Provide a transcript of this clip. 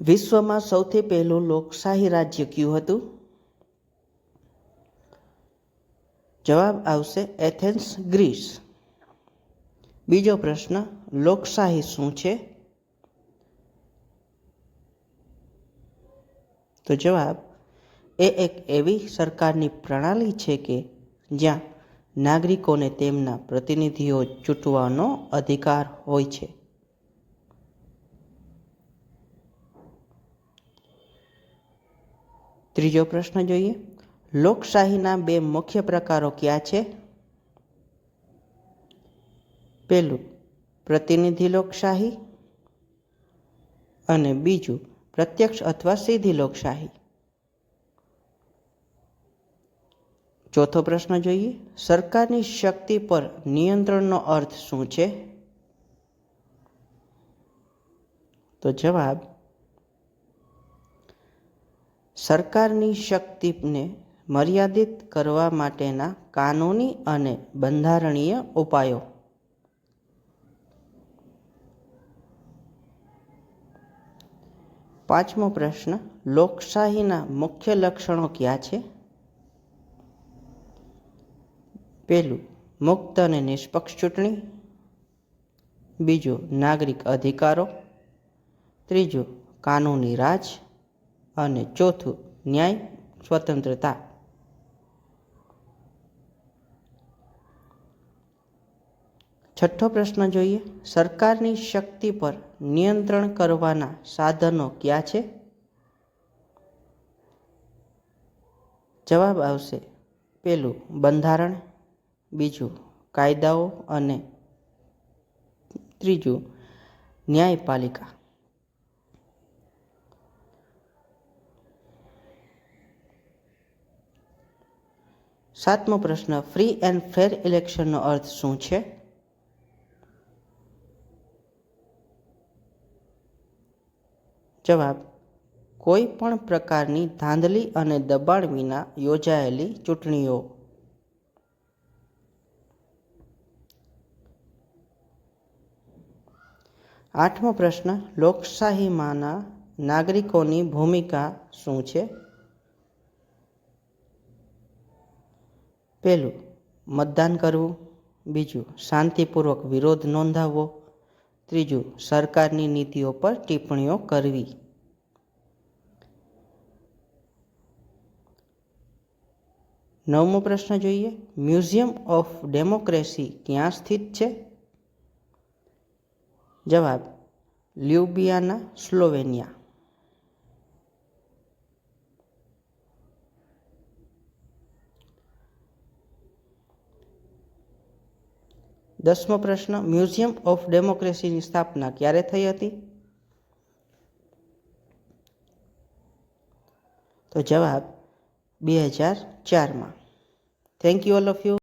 વિશ્વમાં સૌથી પહેલું લોકશાહી રાજ્ય કયું હતું? જવાબ આવશે એથેન્સ, ગ્રીસ. બીજો પ્રશ્ન, લોકશાહી શું છે? તો જવાબ, એ એક એવી સરકારની પ્રણાલી છે કે જ્યાં નાગરિકોને તેમના પ્રતિનિધિઓ ચૂંટવાનો અધિકાર હોય છે. ત્રીજો પ્રશ્ન જોઈએ, લોકશાહીના બે મુખ્ય પ્રકારો કયા છે? પહેલું પ્રતિનિધિ લોકશાહી અને બીજું પ્રત્યક્ષ અથવા સીધી લોકશાહી. ચોથો પ્રશ્ન જોઈએ, સરકારની શક્તિ પર નિયંત્રણનો અર્થ શું છે? તો જવાબ, સરકારની શક્તિને મર્યાદિત કરવા માટેના કાનૂની અને બંધારણીય ઉપાયો. પાંચમો પ્રશ્ન, લોકશાહીના મુખ્ય લક્ષણો કયા છે? પહેલું મુક્ત અને નિષ્પક્ષ ચૂંટણી, બીજું નાગરિક અધિકારો, ત્રીજું કાનૂની રાજ અને ચોથું ન્યાય સ્વતંત્રતા. છઠ્ઠો પ્રશ્ન જોઈએ, સરકારની શક્તિ પર નિયંત્રણ કરવાના સાધનો કયા છે? જવાબ આવશે પહેલું બંધારણ, બીજું કાયદાઓ અને ત્રીજું ન્યાયપાલિકા. સાતમો પ્રશ્ન, ફ્રી એન્ડ ફેર ઇલેક્શનનો અર્થ શું છે? જવાબ, કોઈ પણ પ્રકારની ધાંધલી અને દબાણ વિના યોજાયેલી ચૂંટણીઓ. આઠમો પ્રશ્ન, લોકશાહીમાંના નાગરિકોની ભૂમિકા શું છે? પહેલું મતદાન કરવું, બીજું શાંતિપૂર્વક વિરોધ નોંધાવવો, ત્રીજું સરકારની નીતિઓ પર ટિપ્પણીઓ કરવી. નવમો પ્રશ્ન જોઈએ, મ્યુઝિયમ ઓફ ડેમોક્રેસી ક્યાં સ્થિત છે? જવાબ, લ્યુબિયાના, સ્લોવેનિયા. 10મો પ્રશ્ન, મ્યુઝિયમ ઓફ ડેમોક્રેસીની સ્થાપના ક્યારે થઈ હતી? તો જવાબ 2004માં. Thank you all of you.